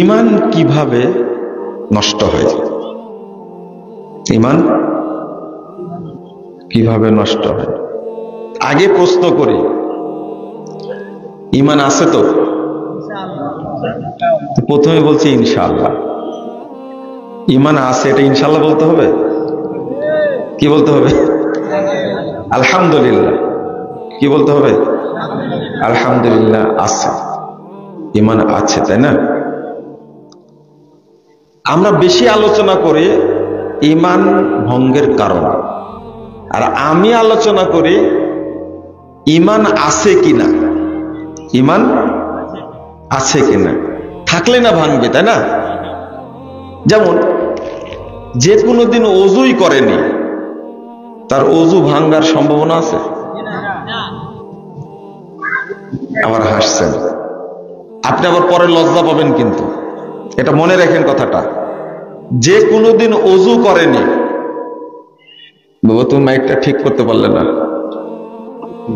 ঈমান কিভাবে নষ্ট হয়? ঈমান কিভাবে নষ্ট হয়? আগে প্রশ্ন করি, ঈমান আছে তো? প্রথমে বলছি ইনশাআল্লাহ। ঈমান আছে, এটা ইনশাআল্লাহ বলতে হবে? কি বলতে হবে? আলহামদুলিল্লাহ। কি বলতে হবে? আলহামদুলিল্লাহ আছে, ঈমান আছে, তাই না? আমরা বেশি আলোচনা করি ঈমান ভঙ্গের কারণ, আর আমি আলোচনা করি ঈমান আছে কিনা। ঈমান আছে কিনা, থাকলে না ভাঙবে, তাই না? যেমন যে কোনো দিন ওযুই করেনি, তার ওযু ভাঙার সম্ভাবনা আছে? আবার হাসছেন আপনি, আবার পরে লজ্জা পাবেন, কিন্তু এটা মনে রাখেন কথাটা। যে কোনোদিন ওযু করেনি, বাবা তুমি মাইকটা ঠিক করতে পারলে না,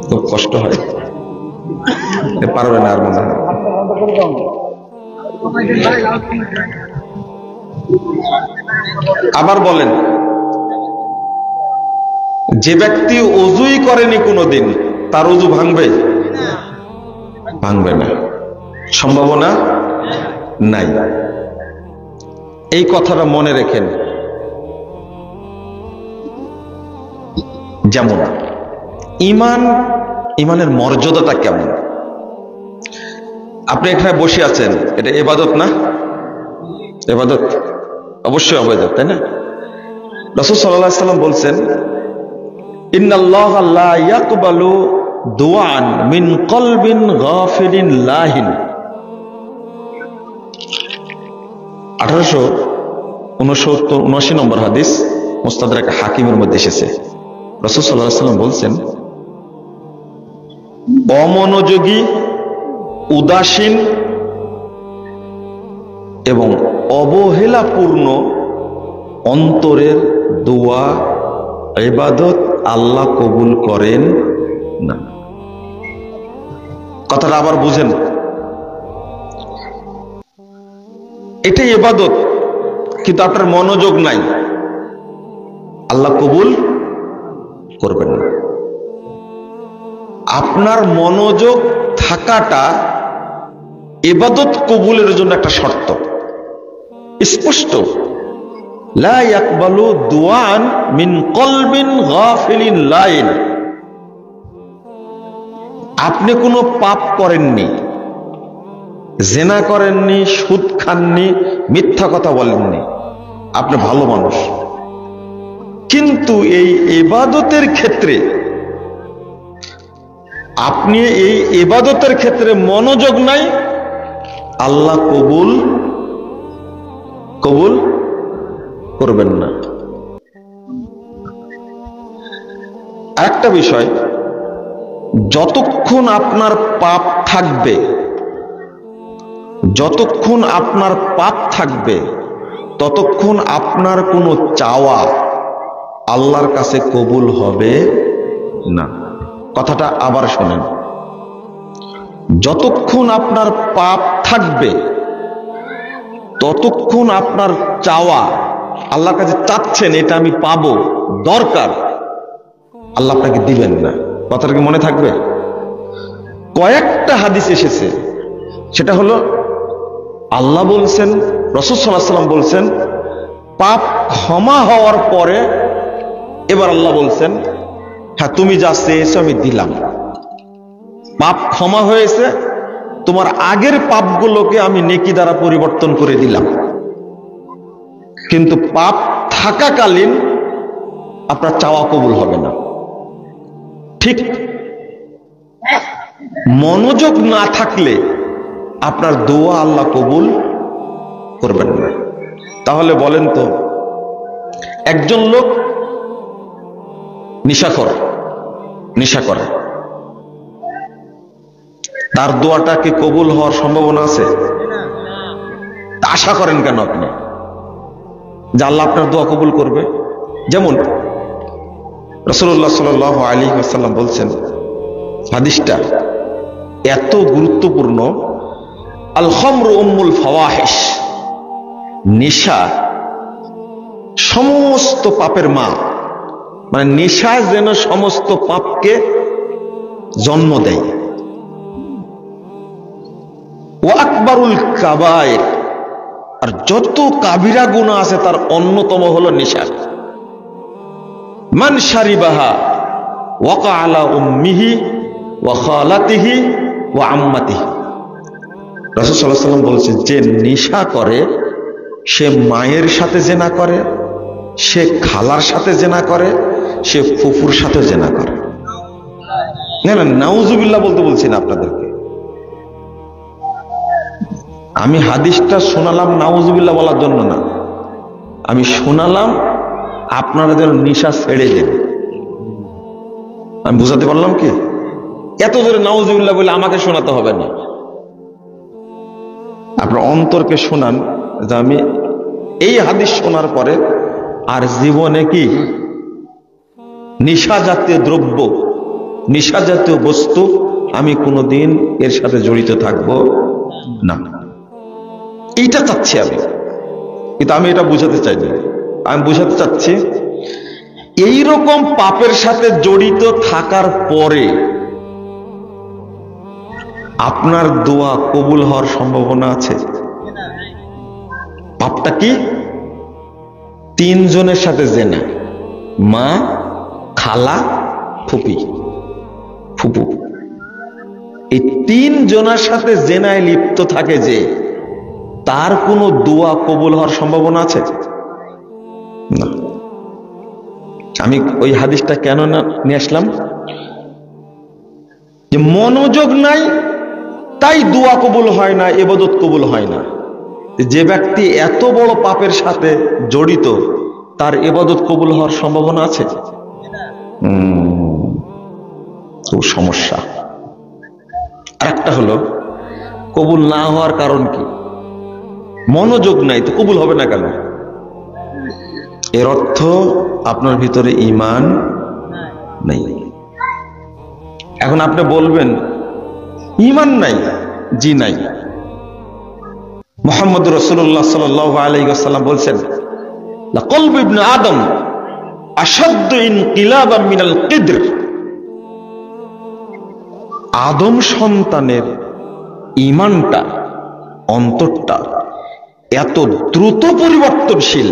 খুব কষ্ট হয়, পারবে না আর মনে হয়। আবার বলেন, যে ব্যক্তি ওযুই করেনি কোনোদিন, তার ওযু ভাঙবে? ভাঙবে না, সম্ভাবনা নাই। এই কথাটা মনে রেখেন। যেমন ঈমানের মর্যাদাটা কেমন? আপনি এখানে বসে আছেন, এটা ইবাদত না? ইবাদত, অবশ্যই ইবাদত, তাই না? রাসূল সাল্লাল্লাহু আলাইহি ওয়াসাল্লাম বলছেন, ইন্নাল্লাহা লা ইয়াকবালু দুআন মিন কলবিন গাফিলিন লাহিন। 1879 নম্বর হাদিস, মুস্তাদরাক হাকিমের মধ্যে এসেছে। রাসূল সাল্লাল্লাহু আলাইহি ওয়াসাল্লাম বলছেন, অমনোযোগী, উদাসীন এবং অবহেলাপূর্ণ অন্তরের দোয়া, ইবাদত আল্লাহ কবুল করেন না। কথাটা আবার বুঝেন, এটাই ইবাদত, কিন্তু আপনার মনোযোগ নাই, আল্লাহ কবুল করবেন না। আপনার মনোযোগ থাকাটা ইবাদত কবুলের জন্য একটা শর্ত, স্পষ্ট। লা ইয়াকবালু দুআন মিন কলবিন গাফিলিন লাইন। আপনি কোনো পাপ করেননি, জিনা করেননি, সুদ খাননি, মিথ্যা কথা বলেননি, আপনি ভালো মানুষ, কিন্তু এই ইবাদতের ক্ষেত্রে আপনি এই ইবাদতের ক্ষেত্রে মনোযোগ নাই, আল্লাহ কবুল করবেন না। আরেকটা বিষয়, যতক্ষণ আপনার পাপ থাকবে, যতক্ষণ আপনার পাপ থাকবে, ততক্ষণ আপনার কোনো চাওয়া আল্লাহর কাছে কবুল হবে না। কথাটা আবার শোনেন, যতক্ষণ আপনার পাপ থাকবে, ততক্ষণ আপনার চাওয়া, আল্লাহর কাছে চাচ্ছেন এটা আমি পাবো, দরকার, আল্লাহ আপনাকে দিবেন না। কথাটা কি মনে থাকবে? কয়েকটা হাদিস এসেছে, সেটা হলো আল্লাহ বলছেন, রাসূল সাল্লাল্লাহু আলাইহি ওয়াসাল্লাম বলছেন, পাপ ক্ষমা হওয়ার পরে এবার আল্লাহ বলছেন, হ্যাঁ তুমি যা চেয়েছো আমি দিলাম। পাপ ক্ষমা হয়েছে, তোমার আগের পাপগুলোকে আমি নেকি দ্বারা পরিবর্তন করে দিলাম। কিন্তু পাপ থাকাকালীন আপনার চাওয়া কবুল হবে না। ঠিক মনোযোগ না থাকলে আপনার দোয়া আল্লাহ কবুল করবেন না। তাহলে বলেন তো, একজন লোক নেশা করে, তার দোয়াটা কি কবুল হওয়ার সম্ভাবনা আছে? আশা করেন কেন আপনি যে আল্লাহ আপনার দোয়া কবুল করবে? যেমন রাসূলুল্লাহ সাল্লাল্লাহু আলাইহি ওয়াসাল্লাম বলছেন, হাদিসটা এত গুরুত্বপূর্ণ, আল খামরু উম্মুল ফাওয়াহিশ, নেশা সমস্ত পাপের মা, মানে নেশা যেন সমস্ত পাপকে জন্ম দেয়। ওয়া আকবারুল কাবায়ের, আর যত কাবিরা গুনাহ আছে তার অন্যতম হলো নেশা। মান শারিবাহা ওয়াকা আলা উম্মিহি ওয়া খালাতিহি ওয়া আম্মাতিহি, রাসূল সাল্লাল্লাহু আলাইহি ওয়াসাল্লাম বলেছেন, যে নেশা করে সে মায়ের সাথে জেনা করে, সে খালার সাথে জেনা করে, সে ফুফুর সাথে জেনা করে। না না, নাউজুবিল্লাহ বলতে বলছি না আপনাদেরকে, আমি হাদিসটা শোনালাম নাউজুবিল্লাহ বলার জন্য না, আমি শোনালাম আপনারা যেন নেশা ছেড়ে দেন। আমি বুঝাতে পারলাম কি? এত জোরে নাউজুবিল্লাহ বলে আমাকে শোনাতে হবে না, আপনার অন্তরকে শোনান যে আমি এই হাদিস শোনার পরে আর জীবনে কি নেশা জাতীয় দ্রব্য, নেশা জাতীয় বস্তু আমি কোনোদিন এর সাথে জড়িত থাকবো না। এইটা চাচ্ছি আমি, কিন্তু আমি এটা বুঝাতে চাই না। আমি বুঝাতে চাচ্ছি এইরকম পাপের সাথে জড়িত থাকার পরে আপনার দোয়া কবুল হওয়ার সম্ভাবনা আছে। পাপটা কি? তিনজনের সাথে জেনা, মা, খালা, ফুপি, ফুপু, এই তিনজনের সাথে জেনায় লিপ্ত থাকে, যে তার কোনো দোয়া কবুল হওয়ার সম্ভাবনা আছে না। আমি ওই হাদিসটা কেন না নিয়ে আসলাম, যে মনোযোগ নাই তাই দোয়া কবুল হয় না, ইবাদত কবুল হয় না। যে ব্যক্তি এত বড় পাপের সাথে জড়িত তার ইবাদত কবুল হওয়ার সম্ভাবনা আছে? খুব সমস্যা। আরেকটা হলো কবুল না হওয়ার কারণ কি? মনোযোগ নাই, তো কবুল হবে না কেন? এর অর্থ আপনার ভিতরে ঈমান নাই। এখন আপনি বলবেন ঈমান নাই, জি নাই। মুহাম্মদ রাসূলুল্লাহ সাল্লাল্লাহু আলাইহি ওয়াসাল্লাম বলছেন, লাকলবু ইবনে আদম আশাদ্দু ইনকিলাবান মিনাল কিদর, আদম সন্তানের ঈমানটা, অন্তরটা এত দ্রুত পরিবর্তনশীল,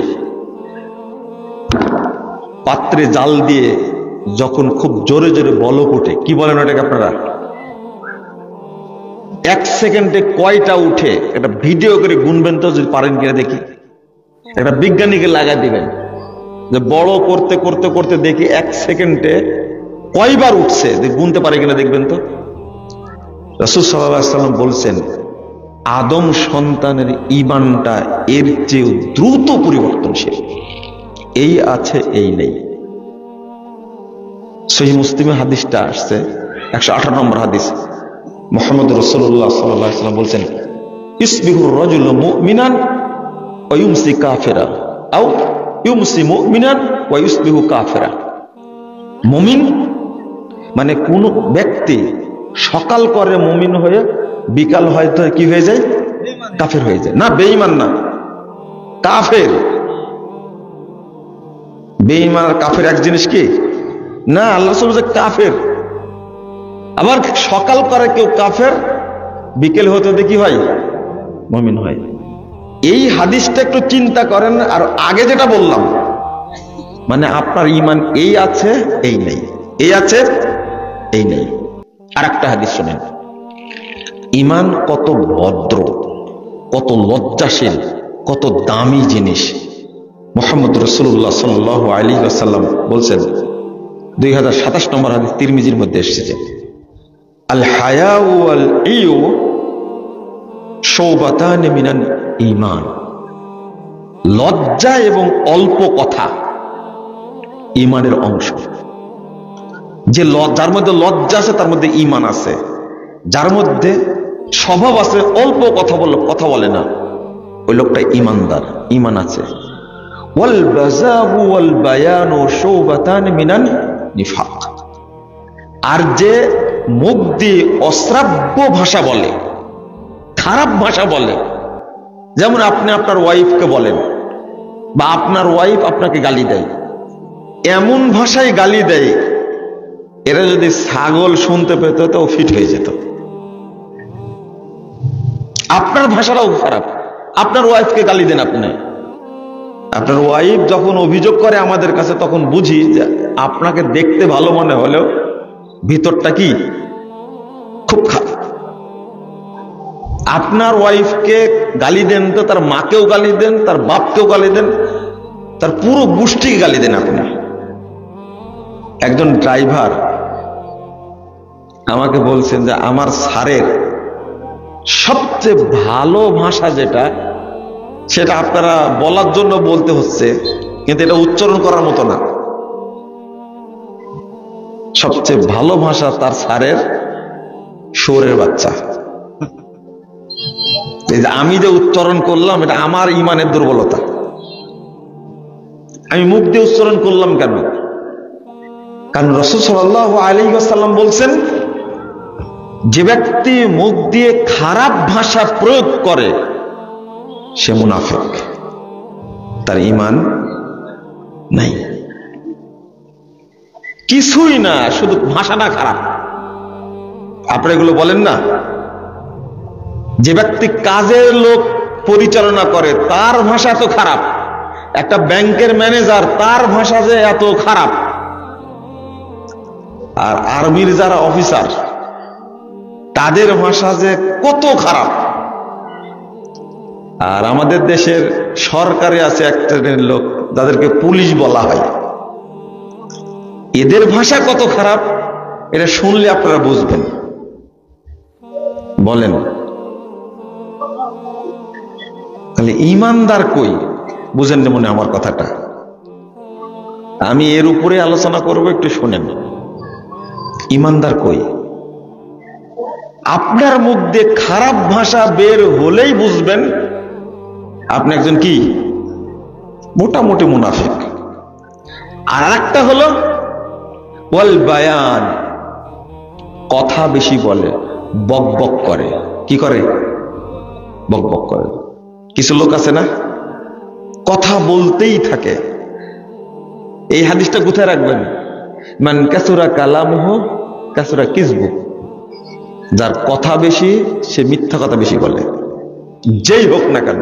পাত্রে জাল দিয়ে যখন খুব জোরে জোরে বলক ওঠে, কি বলেন ওটাকে আপনারা, এক সেকেন্ডে কয়টা উঠে, এটা ভিডিও করে গুনবেন তো, যদি পারেন কিনা দেখি। একটা বিজ্ঞানীকে লাগাই দিবেন যে বড় করতে করতে করতে দেখি এক সেকেন্ডে কয়বার উঠছে, গুনতে পারে কিনা দেখবেন তো। রাসূল সাল্লাল্লাহু আলাইহি ওয়াসাল্লাম বলছেন, আদম সন্তানের ঈমানটা এর চেয়ে দ্রুত পরিবর্তনশীল, এই আছে এই নেই। সহিহ মুসলিমে হাদিসটা আসছে, 118 নম্বর হাদিস। মুহাম্মদ রাসূলুল্লাহ সাল্লাল্লাহু আলাইহি ওয়াসাল্লাম বলছেন, ইসবিহুর রাজুলু মুমিনান ওয়া ইউমসি কাফিরা আও ইউমসি মুমিনান ওয়া ইসবিহু কাফিরা। মুমিন মানে কোন ব্যক্তি সকাল করে মুমিন হয়ে বিকাল হয়তো কি হয়ে যায়, কাফের হয়ে যায়। না, বেঈমান না, কাফের। বেঈমান আর কাফের এক জিনিস কি না? আল্লাহ বলছে কাফের। আবার সকাল করে কেউ কাফের, বিকেল হতে দেখি হয় মুমিন হয়। এই হাদিসটা একটু চিন্তা করেন। আর আগে যেটা বললাম, মানে আপনার ঈমান এই আছে এই নেই, এই আছে এই নেই। আর একটা হাদিস শুনেন, ঈমান কত ভদ্র, কত লজ্জাশীল, কত দামি জিনিস। মুহাম্মদ রাসূলুল্লাহ সাল্লাল্লাহু আলাইহি ওয়াসাল্লাম বলছেন, 2027 নম্বর হাদিস, তিরমিজির মধ্যে এসেছে, আল হায়াউ ওয়াল ইউ শুবাতান মিনাল ঈমান। লজ্জা এবং অল্প কথা ঈমানের অংশ। যে যার মধ্যে লজ্জা আছে তার মধ্যে ঈমান আছে, যার মধ্যে স্বভাব আছে অল্প কথা বলে না, ওই লোকটা ঈমানদার, ঈমান আছে। ওয়াল বাযাহু ওয়াল বায়ানু শুবাতান মিনান নিফাক। আর যে মুখ দিয়ে অশ্রাব্য ভাষা বলে, খারাপ ভাষা বলে, যেমন আপনি আপনার ওয়াইফকে বলেন বা আপনার ওয়াইফ আপনাকে গালি দেয়, এমন ভাষায় গালি দেয়, এরা যদি ছাগল শুনতে পেত তো ফিট হয়ে যেত। আপনার ভাষাটাও খারাপ, আপনার ওয়াইফকে গালি দেন আপনি, আপনার ওয়াইফ যখন অভিযোগ করে আমাদের কাছে তখন বুঝি যে আপনাকে দেখতে ভালো মনে হলেও ভিতরটা কি খুব খারাপ। আপনার ওয়াইফকে গালি দেন তো তার মাকেও গালি দেন, তার বাপকেও গালি দেন, তার পুরো গোষ্ঠীকে গালি দেন আপনি। একজন ড্রাইভার আমাকে বলছেন যে আমার স্যারের সবচেয়ে ভালো ভাষা যেটা, সেটা আপনারা বলার জন্য বলতে হচ্ছে, কিন্তু এটা উচ্চারণ করার মতো না। সবচেয়ে ভালো ভাষা তার স্যারের শুয়োরের বাচ্চা। এই যে আমি যে উচ্চারণ করলাম, এটা আমার ইমানের দুর্বলতা। আমি মুখ দিয়ে উচ্চারণ করলাম কেন? কারণ রাসূল সাল্লাল্লাহু আলাইহি ওয়াসাল্লাম বলছেন, যে ব্যক্তি মুখ দিয়ে খারাপ ভাষা প্রয়োগ করে সে মুনাফিক, তার ঈমান নাই। কিছুই না, শুধু ভাষাটা খারাপ। আপনি এগুলো বলেন না? যে ব্যক্তি কাজের লোক পরিচালনা করে তার ভাষা তো খারাপ, একটা ব্যাংকের ম্যানেজার তার ভাষা যে এত খারাপ, আর আর্মির যারা অফিসার তাদের ভাষা যে কত খারাপ। আর আমাদের দেশের সরকারে আছে এক শ্রেণীর লোক যাদেরকে পুলিশ বলা হয়, এদের ভাষা কত খারাপ, এটা শুনলে আপনারা বুঝবেন। বলেন তাহলে ঈমানদার কই? বুঝেন না মনে আমার কথাটা? আমি এর উপরে আলোচনা করব, একটু শোনেন। ঈমানদার কই? আপনার মুখ দিয়ে খারাপ ভাষা বের হলেই বুঝবেন আপনি একজন কি মোটামুটি মুনাফিক। আর একটা হলো ওয়াল বায়ান, কথা বেশি বলে, বকবক করে। কি করে? বকবক করে। কিছু লোক আছে না, কথা বলতেই থাকে। এই হাদিসটা কোথায় রাখবেন? মান কাসুরা কালামুহু কাসুরা কিযবু, যার কথা বেশি সে মিথ্যা কথা বেশি বলে, যেই হোক না কেন।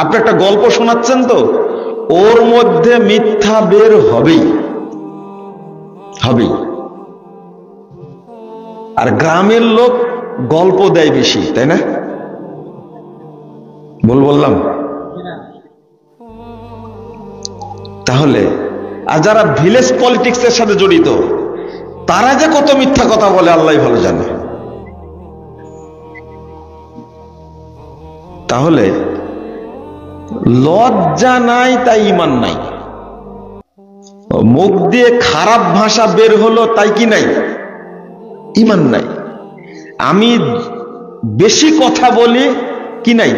আপনি একটা গল্প শোনাচ্ছেন তো ওর মধ্যে মিথ্যা বের হবেই হবেই। আর গ্রামের লোক গল্প দেয় বেশি, তাই না? বললাম। তাহলে আর যারা ভিলেজ পলিটিক্স এর সাথে জড়িত তারা যে কত মিথ্যা কথা বলে আল্লাহ ভালো জানে। তাহলে লজ্জা নাই তাই ঈমান নাই, মুখ দিয়ে খারাপ ভাষা বের হলো তাই কি নাই? ঈমান নাই। আমি বেশি কথা বলি কি নাই?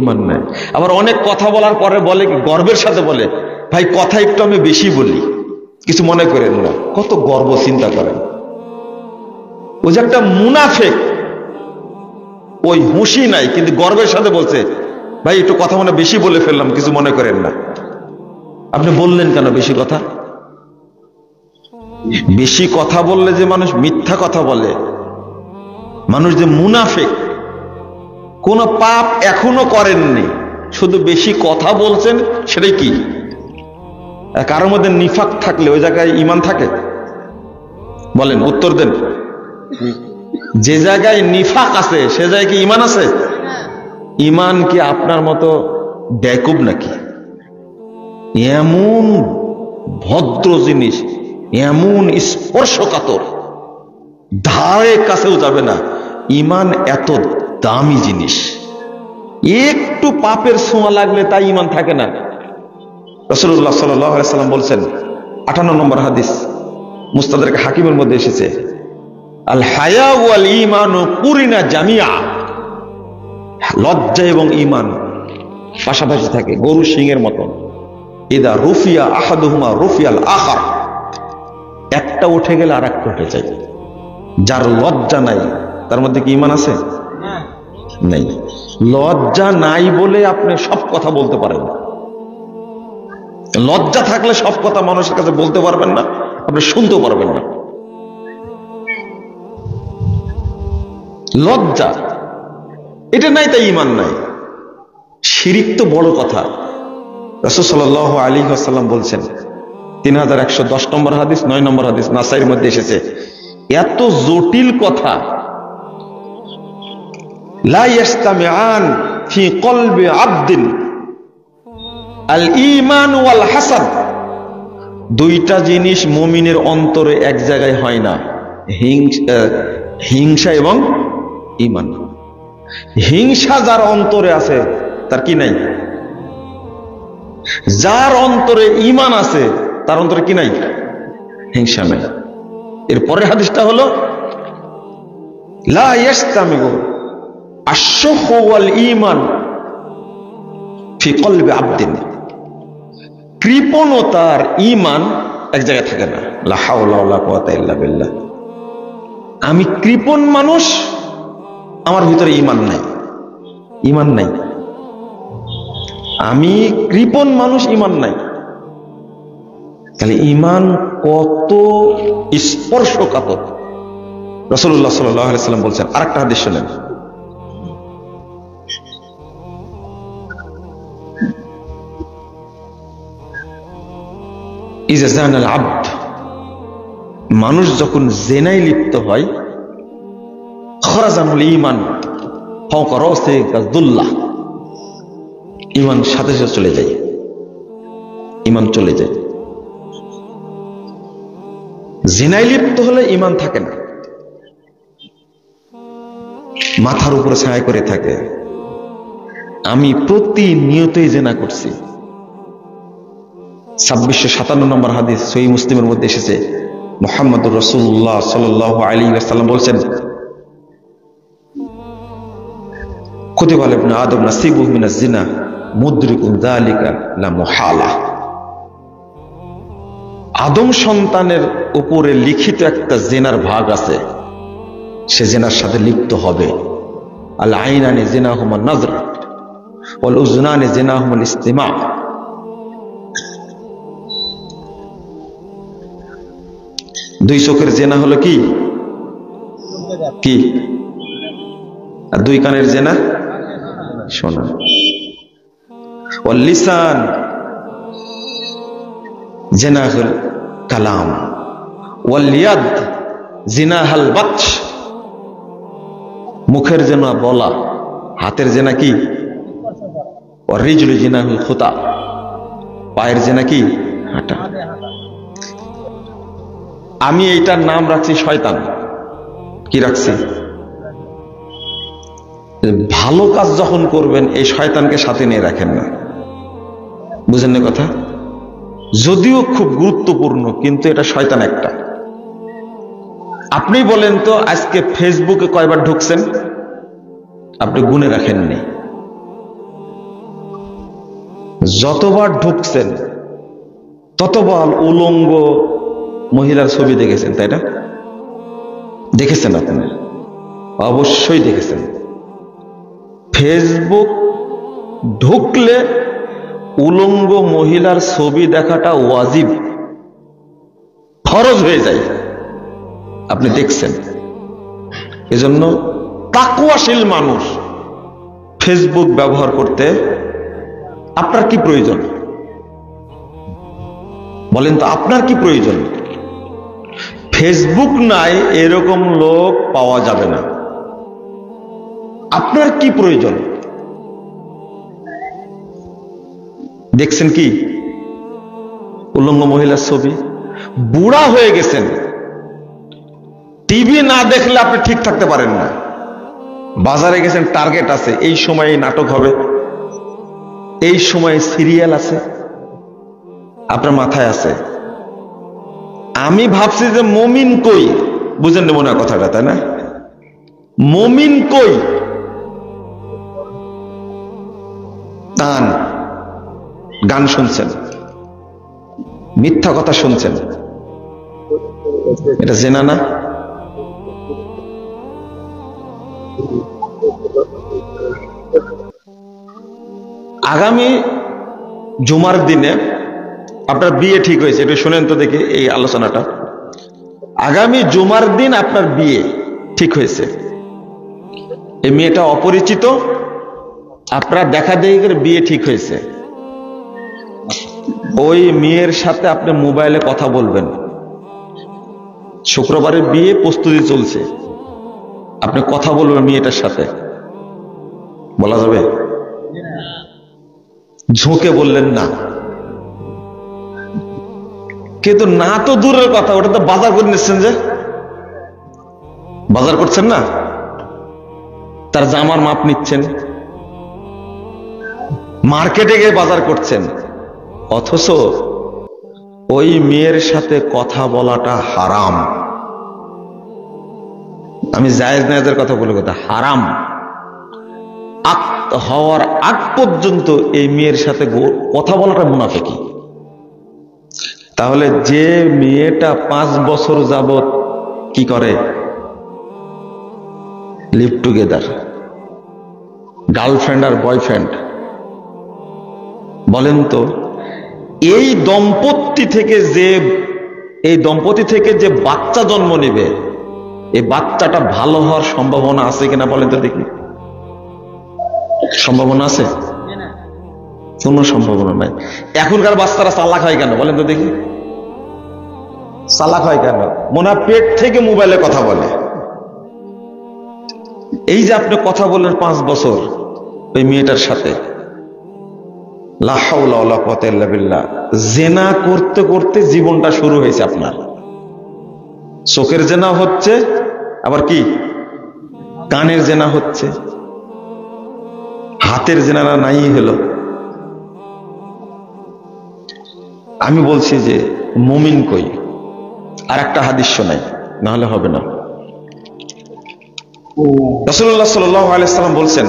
ঈমান নাই। আবার অনেক কথা বলার পরে বলে কি, গর্বের সাথে বলে, ভাই কথা একটু আমি বেশি বলি, কিছু মনে করেন না। কত গর্ব, চিন্তা করেন। ওই যে একটা মুনাফিক, ওই হুঁশি নাই কিন্তু গর্বের সাথে বলছে, ভাই একটু কথা মনে বেশি বলে ফেললাম, কিছু মনে করেন না। আপনি বললেন কেন বেশি কথা? বেশি কথা বললে যে মানুষ মিথ্যা কথা বলে, মানুষ যে মুনাফিক, কোন পাপ এখনো করেননি, শুধু বেশি কথা বলছেন, সেটাই কি? কারোর মধ্যে নিফাক থাকলে ওই জায়গায় ঈমান থাকে? বলেন, উত্তর দেন। যে জায়গায় নিফাক আছে সে জায়গায় কি ঈমান আছে? ঈমান কি আপনার মতো বেকুব নাকি? এমন ভদ্র জিনিস, এমন স্পর্শকাতর, ধারে কাছেও যাবে না। ঈমান এত দামি জিনিস, একটু পাপের ছোঁয়া লাগলে তাই ঈমান থাকে না। রাসূলুল্লাহ সাল্লাল্লাহু আলাইহি ওয়াসাল্লাম বলছেন, 58 নম্বর হাদিস, মুস্তাদরাক হাকিমের মধ্যে এসেছে, আল হায়া ওয়াল ঈমানু কুরিনা জামিআ, লজ্জা এবং ঈমান পাশাপাশি থাকে, গরু সিংহের মতন। ইদা রুফিয়া আহাদুহুমা রুফিয়াল আখার, একটা উঠে গেলে আর একটা উঠে যায়। যার লজ্জা নাই তার মধ্যে কি ঈমান আছে? নেই। লজ্জা নাই বলে আপনি সব কথা বলতে পারেন না। লজ্জা থাকলে সব কথা মানুষের কাছে বলতে পারবেন না, আপনি শুনতেও পারবেন না। লজ্জা এটা নাই তাই ঈমান নাই। শিরিক তো বড় কথা। রাসূল সাল্লাল্লাহু আলাইহি ওয়াসাল্লাম বলছেন, 3110 নম্বর হাদিস, 9 নম্বর হাদিস নাসাইর মধ্যে এসেছে, এত জটিল কথা, লা ইয়াস্তামিআন ফি কলবি আবদিন আল ঈমান ওয়াল হাসাদ। দুইটা জিনিস মুমিনের অন্তরে এক জায়গায় হয় না, হিংসা এবং ঈমান। হিংসা যার অন্তরে আছে তার কি নাই? যার অন্তরে ঈমান আছে তার অন্তরে কি নাই? হিংসা নাই। এর পরের হাদিসটা হলো লা ইয়াস্তামিউ আশ-শুহ ওয়াল ঈমান ফি কলবি আবদিন। কৃপণতার ঈমান এক জায়গায় থাকে না। লা হাওলা ওয়ালা কুওয়াতা ইল্লা বিল্লাহ। আমি কৃপণ মানুষ, আমার ভিতরে ঈমান নাই, ঈমান নাই। আমি কৃপণ মানুষ, ঈমান নাই। তাহলে ঈমান কত স্পর্শকাতর। রাসূলুল্লাহ সাল্লাল্লাহু আলাইহি ওয়াসাল্লাম বলছেন, আরেকটা হাদিস শুনেন, ইযা জানাল আবদ, মানুষ যখন জেনায় লিপ্ত হয়, খরাজানুল ঈমান ফাওকা রাসি কাযুল্লাহ, ঈমান সাথে সাথে চলে যায়, ঈমান চলে যায়। জিনায় লিপ্ত হলে ঈমান থাকে না, মাথার উপরে ছায়া করে থাকে। আমি প্রতিনিয়তই জিনা করছি। 2657 নম্বর হাদিস সহিহ মুসলিমের মধ্যে এসেছে, মুহাম্মদুর রাসূলুল্লাহ সাল্লাল্লাহু আলাইহি ওয়াসাল্লাম বলছেন, কুতিবা আলা ইবনি আদম নাসিবুহু মিনাজ জিনা মুদরিকুন যালিকা লা মুহালা। আদম সন্তানের উপরে লিখিত একটা জিনার ভাগ আছে, সে জিনার সাথে লিপ্ত হবে। আল আইনানি জিনাহুমা নাজর ওয়াল উযনানি জিনাহুমুল ইস্তিমা। দুই চোখের জেনা হলো কি কি? আর দুই কানের জেনা শোনা। ওয়াল লিসান জিনাহুল কালাম ওয়াল ইয়াদ জিনাহাল বাতশ। মুখের জেনা বলা, হাতের জেনা কি? ওয়ার রিজলু জিনাহুল খুতা, পায়ের জেনা কি? হাঁটা। আমি এইটার নাম রাখছি শয়তান। কি রাখছি? ভালো কাজ যখন করবেন এই শয়তানকে সাথে নিয়ে রাখেন না, বুঝেন না কথা? যদিও খুব গুরুত্বপূর্ণ, কিন্তু এটা শয়তান একটা। আপনি বলেন তো আজকে ফেসবুকে কয়বার ঢুকছেন? আপনি গুনে রাখেননি। যতবার ঢুকছেন ততবার উলঙ্গ মহিলার ছবি দেখেছেন, তাই না? দেখেছেন আপনি, অবশ্যই দেখেছেন। ফেসবুক ঢুকলে উলঙ্গ মহিলার ছবি দেখাটা ওয়াজিব, ফরজ হয়ে যায়। আপনি দেখছেন। এজন্য তাকওয়াশীল মানুষ ফেসবুক ব্যবহার করতে আপনার কি প্রয়োজন? বলেন তো, আপনার কি প্রয়োজন? ফেসবুক নাই এরকম লোক পাওয়া যাবে না। আপনার কি প্রয়োজন? দেখছেন কি উলঙ্গ মহিলার ছবি? বুড়া হয়ে গেছেন, টিভি না দেখলে আপনি ঠিক থাকতে পারেন না। বাজারে গেছেন, টার্গেট আছে, এই সময় নাটক হবে, এই সময় সিরিয়াল আছে, আপনার মাথায় আছে। আমি ভাবছি যে মমিন কই, বুঝেন না মনে হয় কথাটা, তাই না? মমিন কই? তান গান শুনছেন, মিথ্যা কথা শুনছেন, এটা জেনা না? আগামী জুমার দিনে আপনার বিয়ে ঠিক হয়েছে, একটু শুনেন তো দেখি এই আলোচনাটা। আগামী জুমার দিন আপনার বিয়ে ঠিক হয়েছে, এই মেয়েটা অপরিচিত, আপনার দেখা দেখি করে বিয়ে ঠিক হয়েছে। ওই মেয়ের সাথে আপনি মোবাইলে কথা বলবেন, শুক্রবারের বিয়ে প্রস্তুতি চলছে, আপনি কথা বলবেন মেয়েটার সাথে, বলা যাবে? ঝুঁকে বললেন না, কিন্তু না তো দূরের কথা, ওটা তো বাজার করে নিচ্ছেন, যে বাজার করছেন না, তার জামার মাপ নিচ্ছেন, মার্কেটে গিয়ে বাজার করছেন, অথচ ওই মেয়ের সাথে কথা বলাটা হারাম। আমি জায়েজ নায়েজের কথা বলে কথা, হারাম। আক্ত হওয়ার আগ পর্যন্ত এই মেয়ের সাথে কথা বলাটা মুনাফিকি। তাহলে যে মেয়েটা 5 বছর যাবত কি করে, লিভ টুগেদার, গার্লফ্রেন্ড আর বয়ফ্রেন্ড, বলেন তো এই দম্পতি থেকে যে বাচ্চা জন্ম নেবে, এই বাচ্চাটা ভালো হওয়ার সম্ভাবনা আছে কিনা বলেন তো দেখি? সম্ভাবনা আছে? কোনো সম্ভাবনা নাই। এখনকার বাচ্চারা চালাক হয় কেন বলেন তো দেখি? চালাক হয় কেন? মনে হয় পেট থেকে মোবাইলে কথা বলে। এই যে আপনি কথা বললেন 5 বছর ওই মেয়েটার সাথে, লা হাওলা ওয়ালা কুওয়াতা ইল্লা বিল্লাহ, জেনা করতে করতে জীবনটা শুরু হয়েছে আপনার। চোখের জেনা হচ্ছে, আবার কি কানের জেনা হচ্ছে, হাতের জেনা নাই হলো। আমি বলছি যে মুমিন কই, আর একটা হাদিস শোনাই, না হলে হবে না। রাসূলুল্লাহ সাল্লাল্লাহু আলাইহি সাল্লাম বলছেন,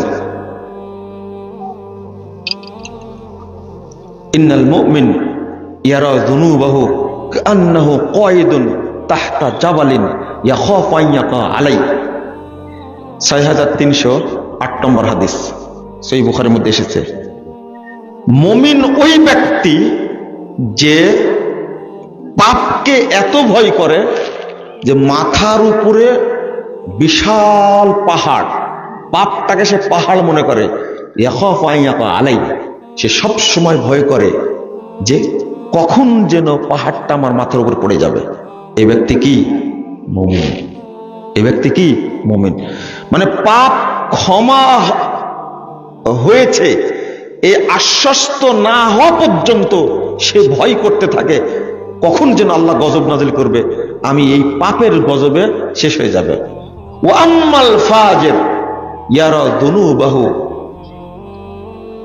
ইন্নাল মুমিন ইয়ারা যুনুবাহু কান্নাহু কায়িদুন তাহতা জাবালিন ইয়াখাফু আন ইয়াকা আলাইহি। 6308 নম্বর হাদিস, সহিহ বুখারীর মধ্যে এসেছে। মুমিন ওই ব্যক্তি যে পাপকে এত ভয় করে যে মাথার উপরে বিশাল পাহাড়, পাপটাকে সে পাহাড় মনে করে, ইয়াখাফু আন ইয়াকা আলাইহি, সে সব সময় ভয় করে যে কখন যেন পাহাড়টা আমার মাথার উপর পড়ে যাবে। এই ব্যক্তি কি? মুমিন। এই ব্যক্তি কি? মুমিন। মানে পাপ ক্ষমা হয়েছে এই আশ্বস্ত না হওয়া পর্যন্ত সে ভয় করতে থাকে কখন যেন আল্লাহ গজব নাজিল করবে, আমি এই পাপের গজবে শেষ হয়ে যাবে। ওয়া আম্মাল ফাজির ইয়ারা যুনুবাহু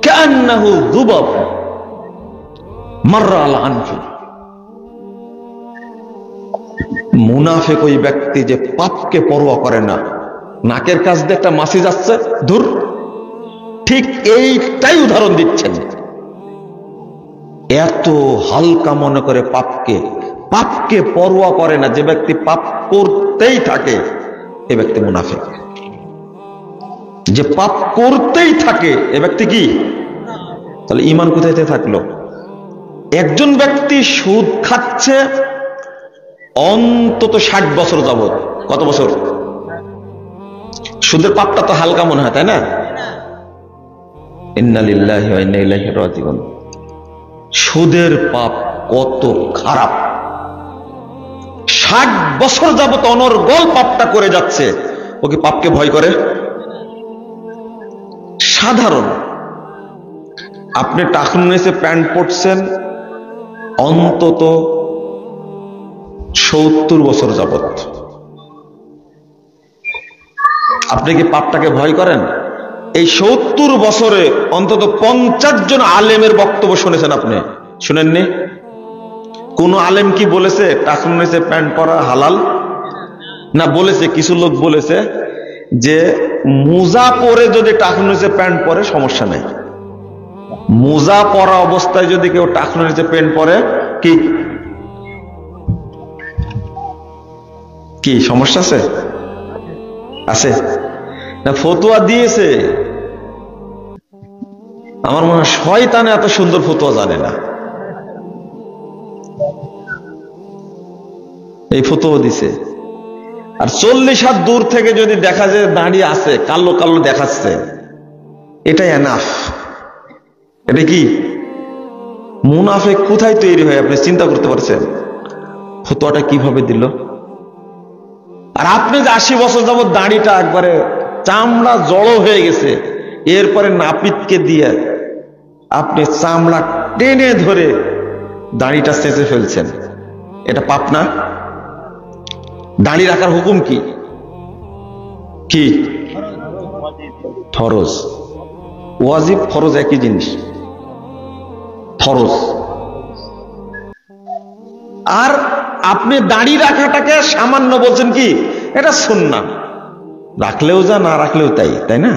কান্নাহু যুবাব মাররা আলা আনফি। মুনাফিক ওই ব্যক্তি যে পাপকে পরোয়া করে না, নাকের কাছ দিয়ে একটা মাছি যাচ্ছে, দূর, ঠিক এইটাই উদাহরণ দিচ্ছেন। এত হালকা মনে করে পাপকে পরোয়া করে না যে ব্যক্তি পাপ করতেই থাকে, এ ব্যক্তি মুনাফিক। যে পাপ করতেই থাকে এ ব্যক্তি কি? তাহলে ঈমান কোথায় থাকলো? একজন ব্যক্তি সুদ খাচ্ছে অন্তত 60 বছর যাবত। কত বছর? সুদের পাপটা তো হালকা মনে হয়, তাই না? ইন্না লিল্লাহি ওয়া ইন্না ইলাইহি রাজিউন। সুদের পাপ কত খারাপ! 60 বছর যাবত অনর্গল পাপটা করে যাচ্ছে, ও কি পাপকে ভয় করে? সাধারণ আপনি টাকনুর নিচে প্যান্ট পরছেন অন্তত 70 বছর যাবত, আপনি কি পাপটাকে ভয় করেন? এই 70 বছরে অন্তত 50 জন আলেমের বক্তব্য শুনেছেন, আপনি শুনেননি? কোন আলেম কি বলেছে টাকনুর নিচে প্যান্ট পরা হালাল? না, বলেছে কিছু লোক বলেছে যে মোজা পরে যদি টাকনুর নিচে প্যান্ট পরে সমস্যা নেই। মোজা পরা অবস্থায় যদি কেউ টাকনুর নিচে প্যান্ট পরে কি সমস্যা আছে? আছে। না ফতোয়া দিয়েছে? আমার মনে হয় শয়তানে এত সুন্দর ফতোয়া জানে না, এই ফতোয়া দিছে। আর 40 হাত দূর থেকে যদি দেখা যায় দাঁড়িয়ে আছে, কালো কালো দেখাচ্ছে, এটাই এনাফ। এটা কি মুনাফিক কোথায় তৈরি হয় আপনি চিন্তা করতে পারছেন? ফতোয়াটা কিভাবে দিল? আর আপনি যে 80 বছর যাবত দাড়িটা একবারে চামড়া জড়ো হয়ে গেছে, এরপরে নাপিতকে দিয়ে আপনি চামড়া টেনে ধরে দাড়িটা চেঁচে ফেলছেন, এটা পাপ না? দাড়ি রাখার হুকুম কি? কি ফরজ। ওয়াজিব ফরজ একই জিনিস, ফরজ। আর আপনি দাড়ি রাখাটাকে সামান্য বলছেন কি এটা সুন্নাহ, রাখলেও যা না রাখলেও তাই, তাই না?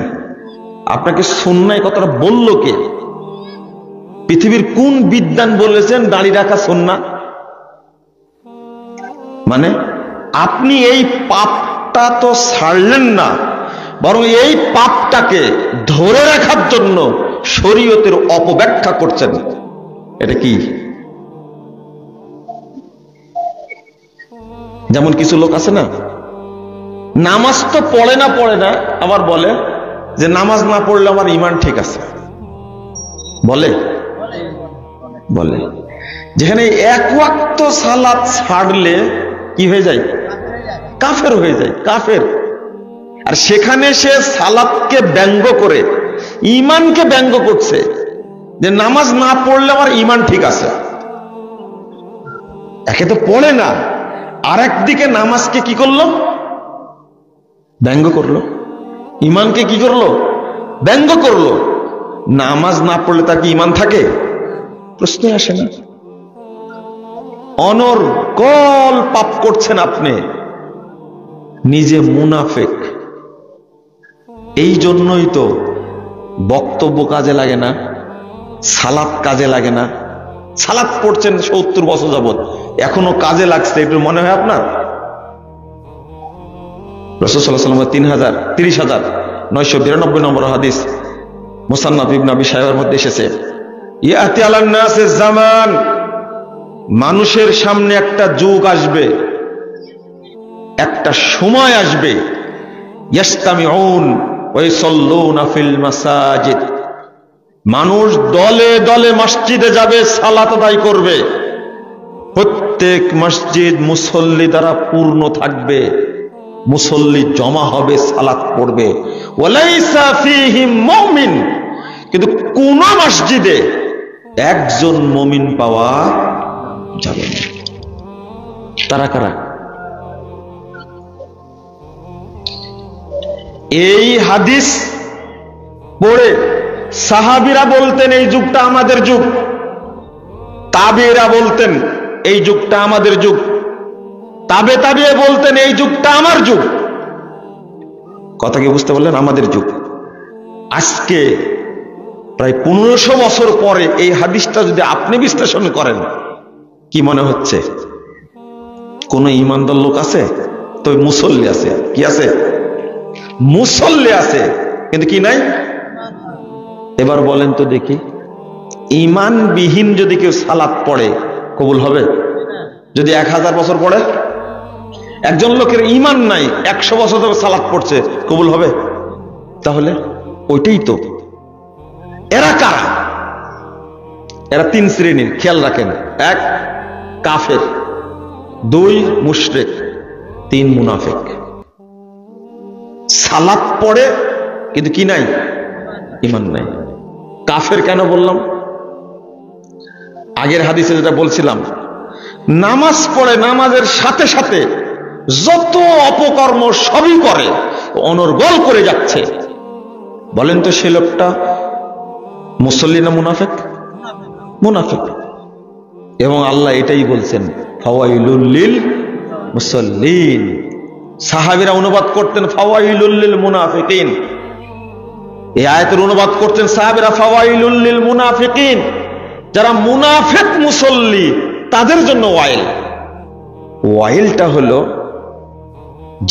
আপনাকে সুন্নাহ কথাটা বললো কে? পৃথিবীর কোন বিদ্বান বলেছেন দাড়ি রাখা সুন্নাহ? মানে আপনি এই পাপটা তো ছাড়লেন না, বরং এই পাপটাকে ধরে রাখার জন্য শরীয়তের অপব্যাখ্যা করছেন। এটা কি? যেমন কিছু লোক আছে না, নামাজ তো পড়ে না আবার বলে যে নামাজ না পড়লে আমার ঈমান ঠিক আছে, বলে বলে যেখানে এক ওয়াক্ত সালাত ছাড়লে কি হয়ে যায়? কাফের হয়ে যায়, কাফের। আর সেখানে সে সালাতকে ব্যঙ্গ করে ঈমানকে ব্যঙ্গ করছে যে নামাজ না পড়লে আমার ঈমান ঠিক আছে। একে তো পড়ে না, আর একদিকে নামাজকে কি করলো? ব্যঙ্গ করলো। ঈমানকে কি করলো? ব্যঙ্গ করলো। নামাজ না পড়লে তার কি ঈমান থাকে? প্রশ্নই আসে না। অনর্গল পাপ করছেন আপনি, নিজে মুনাফিক। এই জন্যই তো বক্তব্য কাজে লাগে না, সালাত কাজে লাগে না। সালাত পড়ছেন 70 বছর যাবত, এখনো কাজে লাগছে, একটু মনে হয় আপনার? রাসূল সাল্লাল্লাহু আলাইহি ওয়াসাল্লাম 30,992 নম্বর হাদিস মুসান্নাফ ইবনে আবি শাইবার মধ্যে এসেছে, ইয়াতি আলান নাসে জামান, মানুষের সামনে একটা যুগ আসবে, একটা সময় আসবে, ইয়াস্তামিউন ওয়া ইসাল্লুনা ফিল মাসাজিদ, মানুষ দলে দলে মসজিদে যাবে, সালাত আদায় করবে, প্রত্যেক মসজিদ মুসল্লি দ্বারা পূর্ণ থাকবে, মুসল্লি জমা হবে, সালাত পড়বে। ওয়ালাইসা ফীহিম মুমিন, কিন্তু কোন মসজিদে একজন মুমিন পাওয়া যাবে না। তারা কারা? এই হাদিস পড়ে সাহাবীরা বলতেন এই যুগটা আমাদের যুগ, তাবেঈরা বলতেন এই যুগটা আমাদের যুগ, তাবে বলতেন এই যুগটা আমার যুগ। কথা কি বুঝতে পারলেন? আমাদের যুগ। আজকে প্রায় 1500 বছর পরে এই হাদিসটা যদি আপনি বিশ্লেষণ করেন, কি মনে হচ্ছে? কোন ঈমানদার লোক আছে? তবে মুসল্লি আছে। কি আছে? মুসল্লি আছে, কিন্তু কি নাই? এবার বলেন তো দেখি, ঈমানবিহীন যদি কেউ সালাত পড়ে কবুল হবে? যদি 1000 বছর পড়ে? একজন লোকের ঈমান নাই, 100 বছর ধরে সালাত পড়ছে, কবুল হবে? তাহলে ওইটাই তো। এরা কারা? এরা 3 শ্রেণীর, খেয়াল রাখেন। 1 কাফের, 2 মুশরিক, 3 মুনাফিক। সালাত পড়ে কিন্তু কি নাই? ঈমান নাই। কাফের কেন বললাম? আগের হাদিসে যেটা বলছিলাম, নামাজ পড়ে, নামাজের সাথে সাথে যত অপকর্ম সবই করে, অনর্গল করে যাচ্ছে। বলেন তো সে লোকটা মুসল্লি না মুনাফিক? মুনাফিক। এবং আল্লাহ এটাই বলছেন, ফাওয়াইলুল লিল মুসাল্লিন। সাহাবীরা অনুবাদ করতেন ফাওয়াইলুল লিল মুনাফিকিন, এই আয়াতের অনুবাদ করতেন সাহাবীরা ফাওয়াইলুল লিল মুনাফিকিন। যারা মুনাফিক মুসল্লি তাদের জন্য ওয়াইল। ওয়াইলটা হলো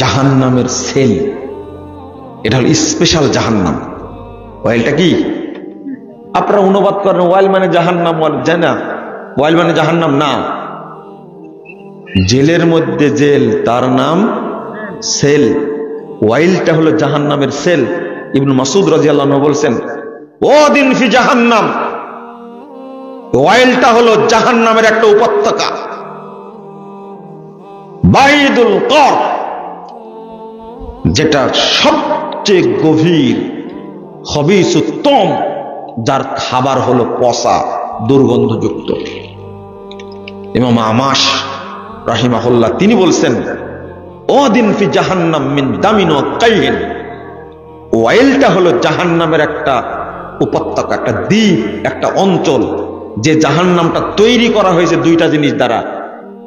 জাহান্নামের সেল। এটা হলো স্পেশাল জাহান্নাম। ওয়াইলটা কি? আপনারা অনুবাদ করেন ওয়াইল মানে জাহান্নাম, জানে না ওয়াইল মানে জাহান্নাম না, জেলের মধ্যে জেল তার নাম সেল, ওয়াইলটা হলো জাহান্নামের সেল। ইবনে মাসউদ রাদিয়াল্লাহু আনহু বলছেন ওয়াদিন ফি জাহান্নাম, ওয়াইলটা হলো জাহান্নামের একটা উপত্যকা, বাইদুল কর, যেটা সবচেয়ে গভীর, খবিসুত্তম, যার খাবার হলো পচা দুর্গন্ধযুক্ত। ইমাম আমাশ রাহিমাহুল্লাহ তিনি বলছেন ওয়াদিন ফি জাহান্নাম মিন দামিন ওয়া কাইন, ওয়াইলটা হলো জাহান্নামের একটা উপত্যকা, একটা দ্বীপ, একটা অঞ্চল, যে জাহান্নামটা তৈরি করা হয়েছে দুইটা জিনিস দ্বারা,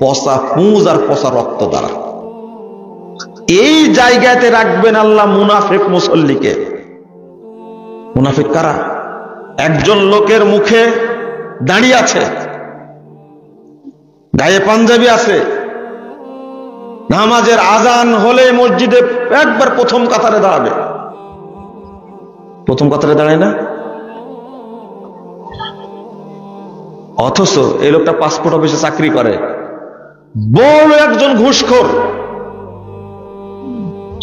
পচা পুঁজ আর পচা রক্ত দ্বারা। এই জায়গাতে রাখবেন আল্লাহ মুনাফিক মুসল্লিকে। মুনাফিক কারা? একজন লোকের মুখে দাঁড়িয়ে আছে, গায়ে পাঞ্জাবি আছে, নামাজের আজান হলে মসজিদে একবার প্রথম কাতারে দাঁড়াবে, প্রথম কাতারে দাঁড়ায় না, অথচ এই লোকটা পাসপোর্ট অফিসে চাকরি করে, বড় একজন ঘুষখোর,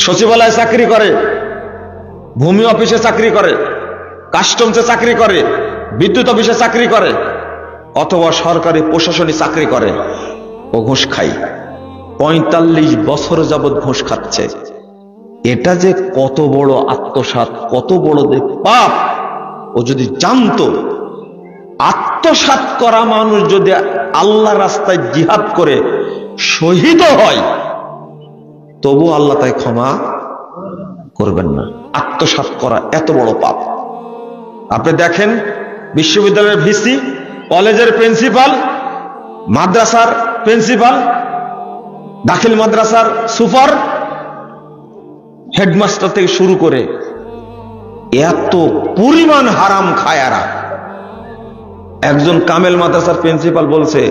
সচিবালয়ে চাকরি করে, ভূমি অফিসে চাকরি করে, কাস্টমসে চাকরি করে, বিদ্যুৎ অফিসে চাকরি করে, অথবা সরকারি প্রশাসনিক চাকরি করে, ও ঘুষ খায়, ৪৫ বছর যাবৎ ঘুষ খাচ্ছে। এটা যে কত বড় আত্মসাৎ, কত বড় যে পাপ, ও যদি জানতো, আত্মসাৎ করা মানুষ যদি আল্লাহর রাস্তায় জিহাদ করে শহীদ হয়, তবু আল্লাহ তাই ক্ষমা করবেন না। আত্মসাৎ করা এত বড় পাপ। আপনি দেখেন বিশ্ববিদ্যালয়ের ভিসি, কলেজের প্রিন্সিপাল, মাদ্রাসার প্রিন্সিপাল, দাখিল মাদ্রাসার সুপার, হেডমাস্টার থেকে শুরু করে এত পরিমাণ হারাম খায়ারা। একজন কামেল মাদ্রাসার প্রিন্সিপাল বলছে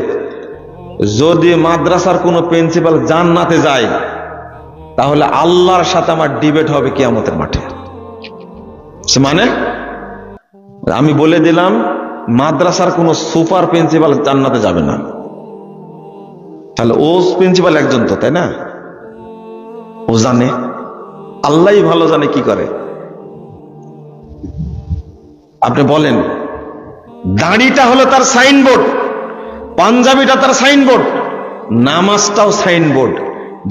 যদি মাদ্রাসার কোনো প্রিন্সিপাল জান্নাতে যায় তাহলে আল্লাহর সাথে আমার ডিবেট হবে কিয়ামতের মাঠে। মানে আমি বলে দিলাম মাদ্রাসার কোন সুপার প্রিন্সিপাল জান্নাতে যাবে না, তাহলে ও প্রিন্সিপাল একজন তো, তাই না? ও জানে, আল্লাহই ভালো জানে কি করে। আপনি বলেন দাড়িটা হলো তার সাইনবোর্ড, পাঞ্জাবিটা তার সাইনবোর্ড, নামাজটাও সাইনবোর্ড,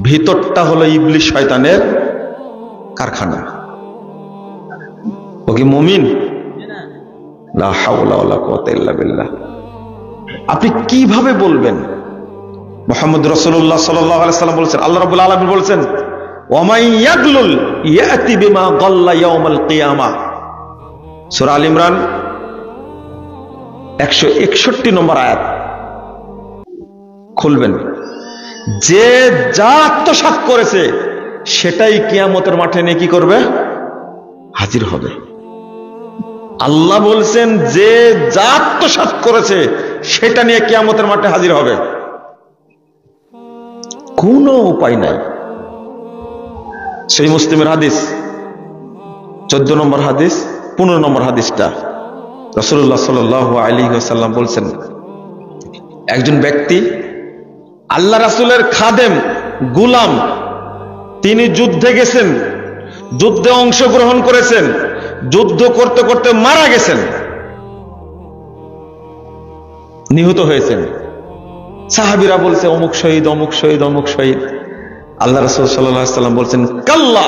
ভিতরটা হলো ইবলিশ শয়তানের কারখানা। ও কি মুমিন? লা হাওলা ওয়ালা কুওয়াতা ইল্লা বিল্লাহ। আপনি কিভাবে বলবেন? মুহাম্মদ রাসূলুল্লাহ সাল্লাল্লাহু আলাইহি সাল্লাম বলেছেন, আল্লাহ রাব্বুল আলামিন বলেছেন ওয়া মান ইয়াগলুল ইয়াতি বিমা গাল্লা ইয়াউমাল কিয়ামা। সূরা আল ইমরান 161 নম্বর আয়াত খুলবেন। যে যা আত্মসাৎ করেছে সেটাই কিয়ামতের মাঠে নিয়ে কি করবে? হাজির হবে। আল্লাহ বলছেন যে যা আত্মসাৎ করেছে সেটা নিয়ে কিয়ামতের মাঠে হাজির হবে, কোনো উপায় নাই। সেই মুসলিমের হাদিস 14 নম্বর হাদিস, 15 নম্বর হাদিসটা রাসূলুল্লাহ সাল্লাল্লাহু আলাইহি ওয়াসাল্লাম বলছেন একজন ব্যক্তি আল্লাহ রাসূলের খাদেম, গোলাম, তিনি যুদ্ধে গেছেন, যুদ্ধে অংশগ্রহণ করেছেন, যুদ্ধ করতে করতে মারা গেছেন, নিহত হয়েছেন। সাহাবীরা বলছে অমুক শহীদ, অমুক শহীদ, অমুক শহীদ। আল্লাহ রাসূল সাল্লাল্লাহু আলাইহি ওয়াসাল্লাম বলছেন কাল্লা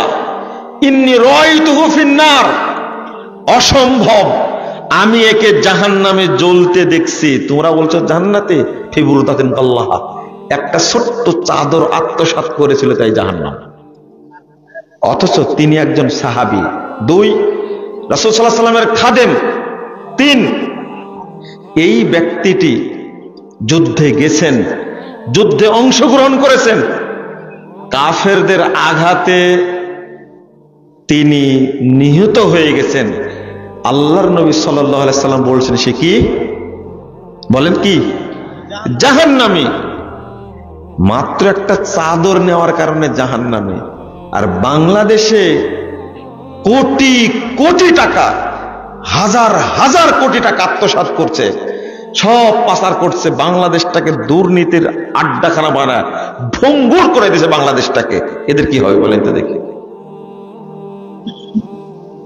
ইন্নী রাআইতুহু ফিন্নার, অসম্ভব, আমি একে জাহান্নামে জ্বলতে দেখছি। তোমরা বলছো জান্নাতে, ফি বুরদাতিন কাল্লাহা, একটা ছোট্ট চাদর আত্মসাৎ করেছিল তাই জাহান্নাম। অথচ তিনি একজন সাহাবী। 2 রাসূল সাল্লাল্লাহু আলাইহি ওয়াসাল্লামের খাদেম। 3 এই ব্যক্তিটি যুদ্ধে গেছেন, যুদ্ধে অংশগ্রহণ করেছেন, কাফেরদের আঘাতে তিনি নিহত হয়ে গেছেন। আল্লাহর নবী সাল্লাল্লাহু আলাইহি সাল্লাম বলছেন সে কি? বলেন কি? জাহান্নামী। মাত্র একটা চাদর নেওয়ার কারণে জাহান্নামী। আর বাংলাদেশে কোটি কোটি টাকা, হাজার হাজার কোটি টাকা আত্মসাৎ করছে, সব পাচার করছে, বাংলাদেশটাকে দুর্নীতির আড্ডাখানা বানায় ভঙ্গুর করে দিয়েছে বাংলাদেশটাকে। এদের কি হবে বলেন তো দেখি?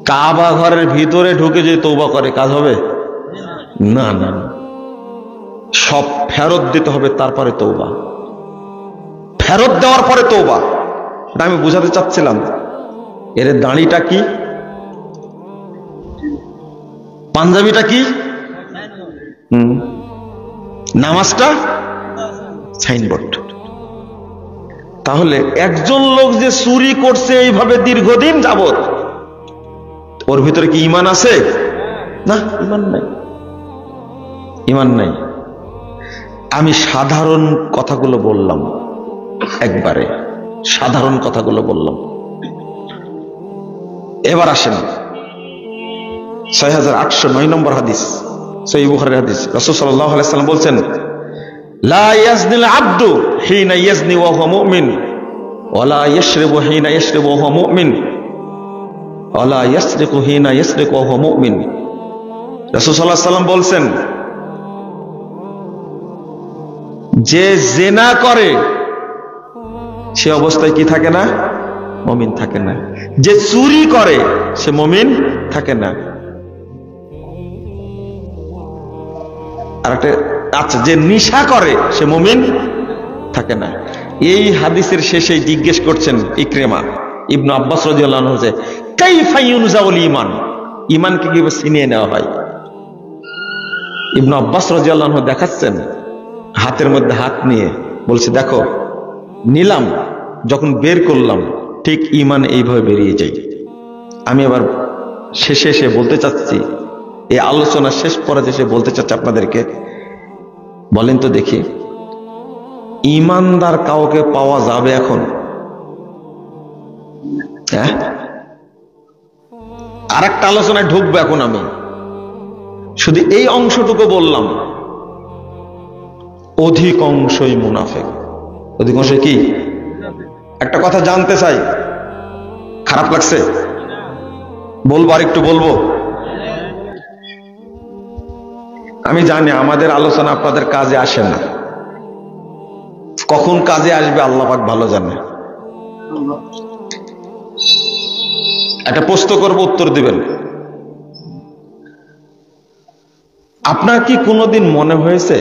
কাবা ঘরের ভিতরে ঢুকে যে তওবা করে কাজ হবে? না না, সব ফেরত দিতে হবে, তারপরে তওবা। ফেরত দেওয়ার পরে তওবা। এটা আমি বুঝাতে চাচ্ছিলাম। এর দাড়িটা কি, পাঞ্জাবিটা কি, নামাজটা সাইনবোর্ড। তাহলে একজন লোক যে চুরি করছে এইভাবে দীর্ঘদিন যাবত, ওর ভিতরে কি ঈমান আছে? না, ঈমান নাই, ঈমান নাই। আমি সাধারণ কথাগুলো বললাম, একবারে সাধারণ কথাগুলো বললাম। এবার আসেন 6809 নম্বর হাদিস, সহিহ বুখারীর হাদিস। রাসূল সাল্লাল্লাহু আলাইহি ওয়াসাল্লাম বলছেন, লা ইয়াজনিল আবদু হিনা ইয়াজনি ওয়া হুয়া মুমিন, ওয়া লা ইয়াশরিবু হিনা ইয়াশরিবু ওয়া হুয়া মুমিন, ওয়া লা ইয়াসরিকু হিনা ইয়াসরিকু ওয়া হুয়া মুমিন। রাসূল সাল্লাল্লাহু আলাইহি ওয়াসাল্লাম বলছেন, যে জিনা করে সে অবস্থায় কি থাকে না? মুমিন থাকে না। যে চুরি করে সে মুমিন থাকে না। আর একটা, আচ্ছা, যে নেশা করে সে মুমিন থাকে না। এই হাদিসের শেষে জিজ্ঞেস করছেন ইকরিমা ইবনে আব্বাস রাদিয়াল্লাহু আনহু, যে কাইফা ইউনজাউল ঈমান, ঈমানকে কিভাবে ছিনিয়ে নেওয়া হয়? ইবনে আব্বাস রাদিয়াল্লাহু আনহু দেখাচ্ছেন হাতের মধ্যে হাত নিয়ে, বলছে দেখো, নিলাম, যখন বের করলাম ঠিক ঈমান এইভাবে বেরিয়ে যায়। আমি আবার শেষে এসে বলতে চাচ্ছি, এই আলোচনা শেষ পর্যায়ে এসে বলতে চাচ্ছি আপনাদেরকে, বলেন তো দেখি, ঈমানদার কাউকে পাওয়া যাবে এখন? হ্যাঁ, আর একটা আলোচনায় ঢুকবো এখন। আমি শুধু এই অংশটুকু বললাম, অধিকাংশই মুনাফিক। অধিকাংশ কি? একটা কথা জানতে চাই, খারাপ লাগছে বলবো, আর একটু বলবো। আমি জানি আমাদের আলোচনা আপনাদের কাজে আসে না, কখন কাজে আসবে আল্লাহ পাক ভালো জানে। একটা প্রশ্ন করব, উত্তর দিবেন। আপনার কি কোনোদিন মনে হয়েছে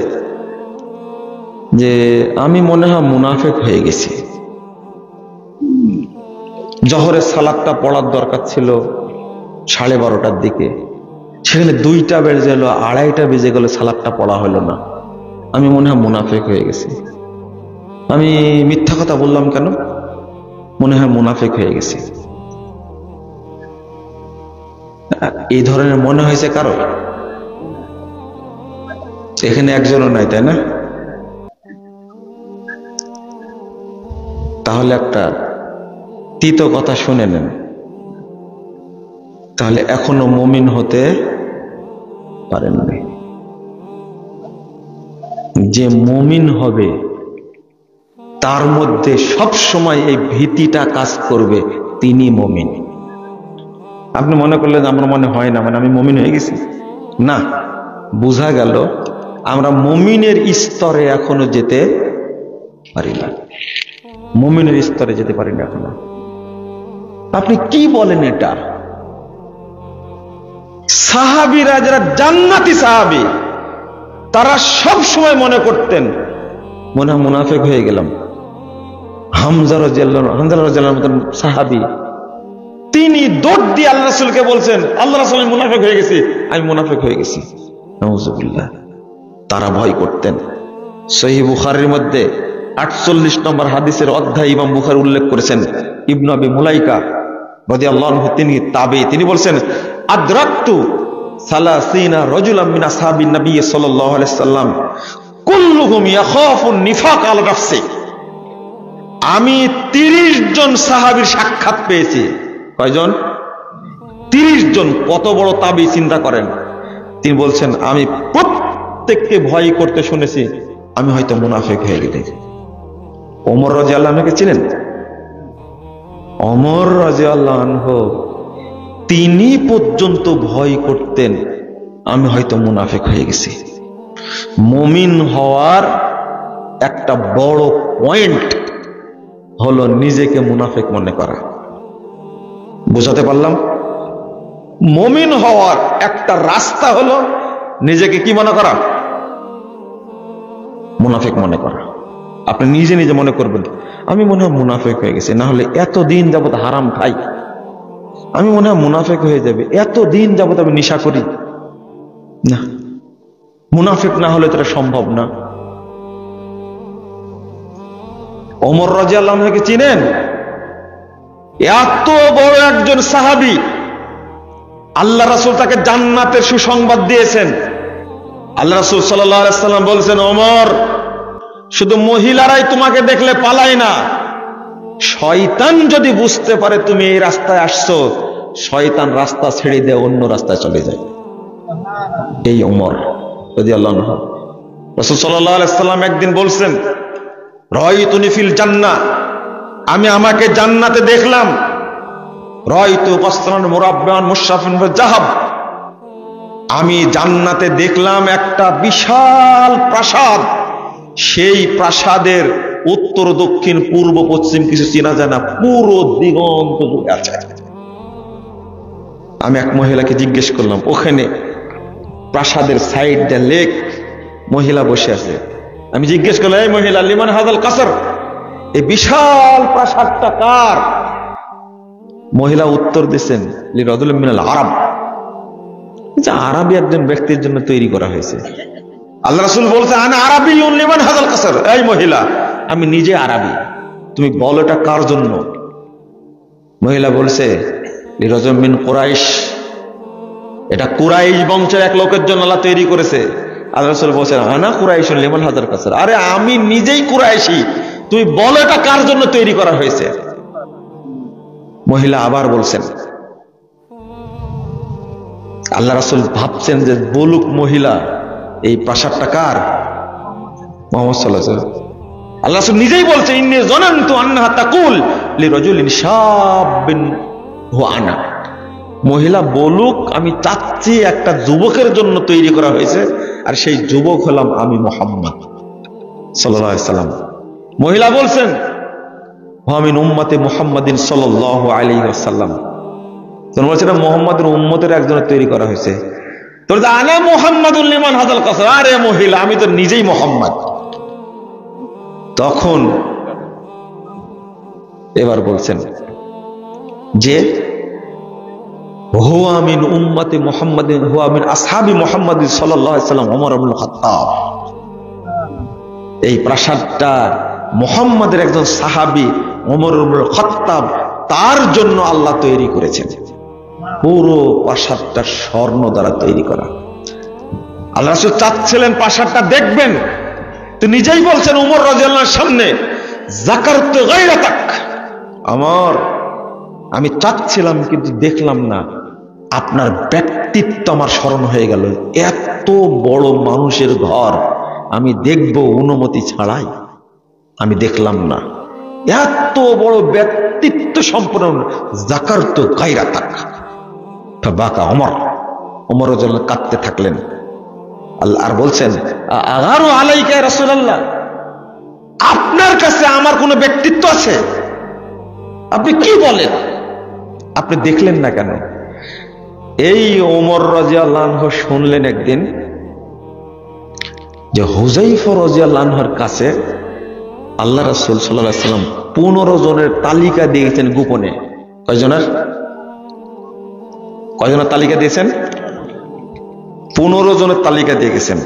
যে আমি মনে হয় মুনাফিক হয়ে গেছি? জোহরের সালাতটা পড়ার দরকার ছিল 12:30টার দিকে, সেখানে 2টা বেজে গেল, 2:30টা বেজে গেল, সালাতটা পড়া হলো না। আমি মনে হয় মুনাফিক হয়ে গেছি। আমি মিথ্যা কথা বললাম কেন? মনে হয় মুনাফিক হয়ে গেছি। এই ধরনের মনে হয়েছে কারো? এখানে একজনও নাই, তাই না? তাহলে একটা তিতো কথা শুনে নেন, তাহলে এখনো মুমিন হতে পারেননি। যে মুমিন হবে তার মধ্যে সব সময় এই ভীতিটা কাজ করবে, তিনি মুমিন। আপনি মনে করলেন আমার মনে হয় না, মানে আমি মুমিন হয়ে গেছি, না, বোঝা গেল আমরা মুমিনের স্তরে এখনো যেতে পারি না, মুমিনের স্তরে যেতে পারি না এখনো। আপনি কি বলেন এটা? সাহাবীরা যারা জান্নাতি সাহাবী, তারা সব সময় মনে করতেন মনে হয় মুনাফিক হয়ে গেলাম। হামজা রাদিয়াল্লাহু আনহু মতন সাহাবী, তিনি দৌড় দিয়ে আল্লাহ রাসূলকে বলছেন, আল্লাহ রাসূল, আমি মুনাফিক হয়ে গেছি, আমি মুনাফিক হয়ে গেছি। নাউযুবিল্লাহ। তারা ভয় করতেন। সহিহ বুখারীর মধ্যে 48 নম্বর হাদিসের অধ্যায় ইমাম বুখারী উল্লেখ করেছেন, ইবনে আবি মুলাইকা রাদিয়াল্লাহু আনহু, তিনি তাবেঈ, তিনি বলছেন, আদরাকতু 30 রাজুলাম মিন আসহাবিন নবী সাল্লাল্লাহু আলাইহি সাল্লাম কুল্লুহুম ইয়াখাফুন নিফাক আলা নাফসি। আমি 30 জন সাহাবীর সাক্ষাৎ পেয়েছি। কয়জন? 30 জন। কত বড় তাবেঈ চিন্তা করেন। তিনি বলছেন, আমি প্রত্যেককে ভয় করতে শুনেছি আমি হয়তো মুনাফিক হয়ে গেছি। ওমর রাদিয়াল্লাহু আনহুকে চিনেন? ওমর রাদিয়াল্লাহু আনহু তিনি পর্যন্ত ভয় করতেন আমি হয়তো মুনাফিক হয়ে গেছি। মুমিন হওয়ার একটা বড় পয়েন্ট হলো নিজেকে মুনাফিক মনে করা। বুঝাতে পারলাম? মুমিন হওয়ার একটা রাস্তা হলো নিজেকে কি মনে করা? মুনাফিক মনে করা। আপনি নিজে নিজে মনে করবেন আমি মনে হয় মুনাফিক হয়ে গেছি, না হলে এতদিন যাবত হারাম খাই, আমি মনে হয় মুনাফিক হয়ে যাবে, এতদিন যাবত আমি নেশা করি। না, মুনাফিক না হলে এটা সম্ভব না। ওমর রাদিয়াল্লাহু আনহুকে চিনেন? এত বড় একজন সাহাবী, আল্লাহ রাসূল তাকে জান্নাতের সুসংবাদ দিয়েছেন। আল্লাহ রাসূল সাল্লাল্লাহু আলাইহি ওয়াসাল্লাম বলেছেন, ওমর, শুধু মহিলারাই তোমাকে দেখলে পালায় না, শয়তান যদি বুঝতে পারে তুমি এই রাস্তায় আসছো, শয়তান রাস্তা ছেড়ে দিয়ে অন্য রাস্তায় চলে যায়। এই ওমর রাদিয়াল্লাহু আনহু। রাসূল সাল্লাল্লাহু আলাইহি ওয়াসাল্লাম একদিন বলছেন, রাআইতুনি ফিল জান্নাহ, আমি আমাকে জান্নাতে দেখলাম। রাআইতু কাসরান মুরাব্বান মুশরাফান বিল যাহাব, আমি জান্নাতে দেখলাম একটা বিশাল প্রাসাদ, সেই প্রাসাদের উত্তর দক্ষিণ পূর্ব পশ্চিম কিছু চেনা যায় না, পুরো দিগন্ত জুড়ে আছে। আমি এক মহিলাকে জিজ্ঞেস করলাম, ওখানে প্রাসাদের সাইড দিয়ে লেক, মহিলা বসে আছে। আমি জিজ্ঞেস করলাম, এই মহিলা, লিমান হাযাল কাসর, এই বিশাল প্রাসাদটা কার? মহিলা উত্তর দিয়েছেন, লিরাজুলিন মিনাল আরব, যে আরবি একজন ব্যক্তির জন্য তৈরি করা হয়েছে। আল্লাহ রাসূল বলছে, আনা আরাবিয়ুন লিমান হাযাল কাসর, এই মহিলা, আমি নিজে আরবি, তুমি বলো এটা কার জন্য? মহিলা বলছে, লিরাজুলিন মিন কুরাইশ, এটা কুরাইশ বংশের এক লোকের জন্য আল্লাহ তৈরি করেছে। আল্লাহ রাসূল বলছেন, আনা কুরাইশুন লিমান হাযাল কাসর, আরে আমি নিজেই কুরাইশি, তুমি বলো এটা কার জন্য তৈরি করা হয়েছে? মহিলা আবার বলছেন, আল্লাহ রাসূল ভাবছেন যে বলুক মহিলা এই প্রাসাদটা কার? মুহাম্মদ সাল্লাল্লাহু আলাইহি ওয়াসাল্লাম। আল্লাহ রাসূল নিজেই বলছেন, ইন্নী যানানতু আন্নাহা তাকুল লিরাজুলিন শাবিন হুয়া আনা, মহিলা বলুক আমি চাচ্ছি একটা যুবকের জন্য তৈরি করা হয়েছে, আর সেই যুবক হলাম আমি মুহাম্মদ সাল্লাল্লাহু আলাইহি ওয়াসাল্লাম। মহিলা বলছেন, ওয়া মিন উম্মতি মুহাম্মাদিন সাল্লাল্লাহু আলাইহি ওয়াসাল্লাম, তোমরা বলছো না মুহাম্মাদের উম্মতের একজনের তৈরি করা হয়েছে, তোমরা আনা মুহাম্মাদুল লিমান হাযাল কাসর, আরে মহিলা আমি তো নিজেই মুহাম্মদ। তখন এবার বলছেন যে হুয়া মিন উম্মতি মুহাম্মাদিন হুয়া মিন আসহাবি মুহাম্মাদিন সাল্লাল্লাহু আলাইহি ওয়াসাল্লাম ওমর ইবনে খাত্তাব, এই প্রাসাদটা মুহাম্মাদের একজন সাহাবী ওমর ইবনে খাত্তাব, তার জন্য আল্লাহ তৈরি করেছেন। পুরো প্রাসাদটা স্বর্ণ দ্বারা তৈরি করা। আল্লাহ রাসূল চাচ্ছিলেন প্রাসাদটা দেখবেন, তো নিজেই বলছেন ওমর রাদিয়াল্লাহু আনহুর সামনে, যাকারতু গায়রাতাক, আমার আমি চাচ্ছিলাম কিন্তু দেখলাম না, আপনার ব্যক্তিত্ব আমার স্মরণ হয়ে গেল। এত বড় মানুষের ঘর আমি দেখব অনুমতি ছাড়াই, আমি দেখলাম না, এত বড় ব্যক্তিত্ব সম্পন্ন, যাকারতু গায়রাতাক। ফাবাকা ওমর, ওমর রাদিয়াল্লাহু কাঁদতে থাকলেন। আল্লাহ আর বলছেন, আগারু আলাইকা ইয়া রাসূলুল্লাহ, আপনার কাছে আমার কোনো ব্যক্তিত্ব আছে? আপনি কি বলেন? আপনি দেখলেন না কেন? এই ওমর রাদিয়াল্লাহু আনহু শুনলেন একদিন যে হুযায়ফা রাদিয়াল্লাহু আনহুর কাছে আল্লাহ রাসূল সাল্লাল্লাহু আলাইহি ওয়াসাল্লাম 15 জনের তালিকা দিয়েছেন গোপনে। কয়জনের তালিকা দিয়েছেন? 15 জনের তালিকা দিয়ে গেছেন।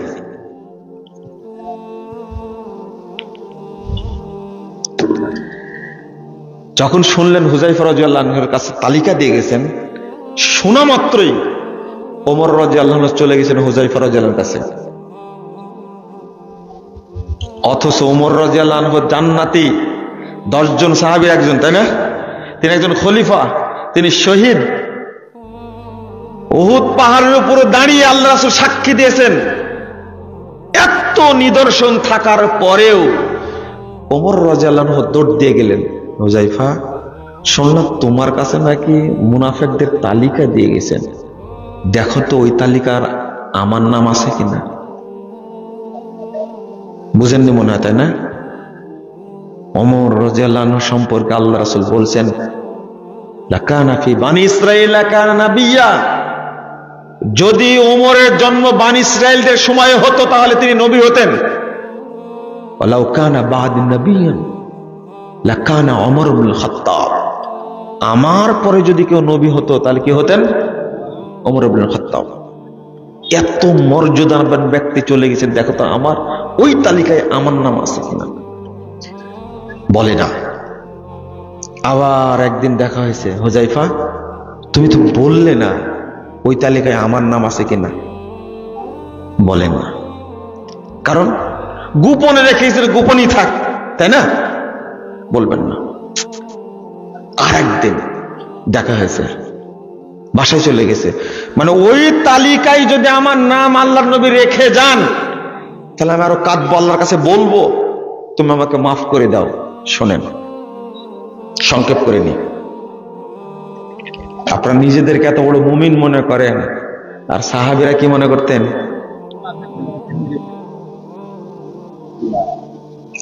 যখন শুনলেন হুযায়ফা রাদিয়াল্লাহু আনহুর কাছে তালিকা দিয়ে গেছেন, শোনা মাত্রই ওমর রাদিয়াল্লাহু আনহু চলে গেছেন হুযায়ফা রাদিয়াল্লাহু আনহুর কাছে। অথচ ওমর রাদিয়াল্লাহু আনহু জান্নাতি 10 জন সাহাবীর একজন, তাই না? তিনি একজন খলিফা, তিনি শহীদ। উহুদ পাহাড়ের উপরে দাঁড়িয়ে আল্লাহ রাসূল সাক্ষী দিয়েছেন। এত নিদর্শন থাকার পরেও ওমর রাদিয়াল্লাহু আনহু দৌড় দিয়ে গেলেন, হুযায়ফা শুনলাম তোমার কাছে নাকি মুনাফেকদের তালিকা দিয়ে গেছেন, দেখো তো ওই তালিকার আমার নাম আছে কিনা। বুঝেননি মনে হয়, তাই না? ওমর রাদিয়াল্লাহু আনহু সম্পর্কে আল্লাহ রাসূল বলছেন, লাকানা ফি বানি ইসরাঈল লাকানা নাবিয়্যা, যদি ওমরের জন্ম বানি ইসরাইলদের সময় হতো তাহলে তিনি নবী হতেন। ওয়ালাউ কানা বা'দি নাবিয়্যান লাকানা ওমর ইবনুল খাত্তাব, আমার পরে যদি কেউ নবী হতো তাহলে কি হতেন? ওমর ইবনুল খাত্তাব। এত মর্যাদাবান ব্যক্তি চলে গেছেন, দেখো তো আমার ওই তালিকায় আমার নাম আছে কিনা। বলে না। আবার একদিন দেখা হয়েছে, হুযায়ফা তুমি তো বললে না ওই তালিকায় আমার নাম আছে কিনা। বলেন না, কারণ গোপনে রেখেছেন, গোপনই থাক, তাই না? বলবেন না। আর একদিন দেখা হয়েছে, বাসায় চলে গেছে, মানে ওই তালিকায় যদি আমার নাম আল্লাহর নবী রেখে যান তাহলে আমি আরো কাঁদবো, আল্লাহর কাছে বলবো তুমি আমাকে মাফ করে দাও। শোনেন, সংক্ষেপ করে নি, আপনারা নিজেদেরকে এত বড় মুমিন মনে করেন, আর সাহাবীরা কি মনে করতেন?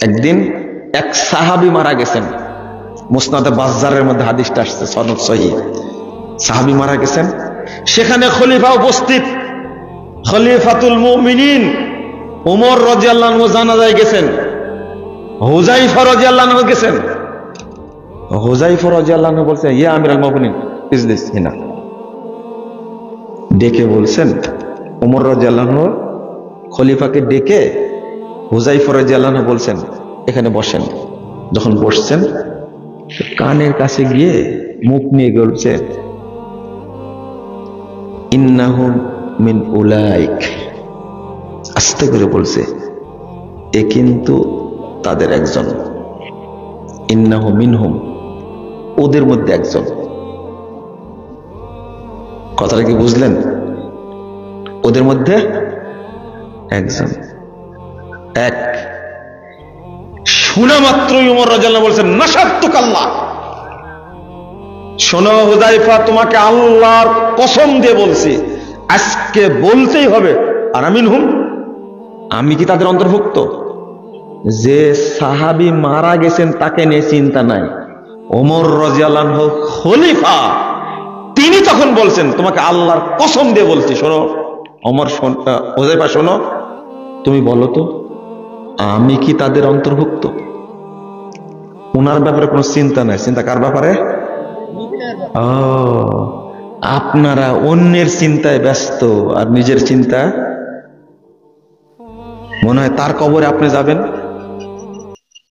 একদিন এক সাহাবী মারা গেছেন, মুসনাদে বাজ্জারের মধ্যে হাদিসটা আসছে, সনদ সহিহ। সাহাবী মারা গেছেন, সেখানে খলিফা উপস্থিত, খলিফাতুল মুমিনিন ওমর রাদিয়াল্লাহু আনহু জানাজায় গেছেন, হুযায়ফা রাদিয়াল্লাহু আনহু গেছেন। হুযায়ফা রাদিয়াল্লাহু আনহু বলছেন, ইয়া আমিরুল মুমিনিন ইজলিস হিনা, ডেকে বলছেন, ওমর রাদিয়াল্লাহু আনহু খলিফাকে ডেকে হুযায়ফা রাদিয়াল্লাহু আনহু বলছেন এখানে বসেন। যখন বসছেন কানের কাছে গিয়ে মুখ নিয়ে বলছে, ইন্নাহুম মিন উলাইক, আস্তে করে বলছে, এ কিন্তু তাদের একজন, ইন্নাহু মিনহুম, ওদের মধ্যে একজন। কথাটা কি বুঝলেন? ওদের মধ্যে একজন। এক শোনা মাত্রই ওমর রাদিয়াল্লাহু বলছেন, নাশাতুকাল্লাহ, শোনো হুযায়ফা, তোমাকে আল্লাহর কসম দিয়ে বলছি আজকে বলতেই হবে, আর মিনহুম, আমি কি তাদের অন্তর্ভুক্ত? যে সাহাবী মারা গেছেন তাকে নিয়ে চিন্তা নাই, ওমর রাদিয়াল্লাহু আনহু খলিফা, তিনি তখন বলছেন তোমাকে আল্লাহর কসম দিয়ে বলছি, শোনো ওমর, হুযায়ফা শোনো, তুমি বলো তো আমি কি তাদের অন্তর্ভুক্ত? ওনার ব্যাপারে কোনো চিন্তা নাই, চিন্তা কার ব্যাপারে? ও, আপনারা অন্যের চিন্তায় ব্যস্ত আর নিজের চিন্তা, মনে হয় তার কবরে আপনি যাবেন।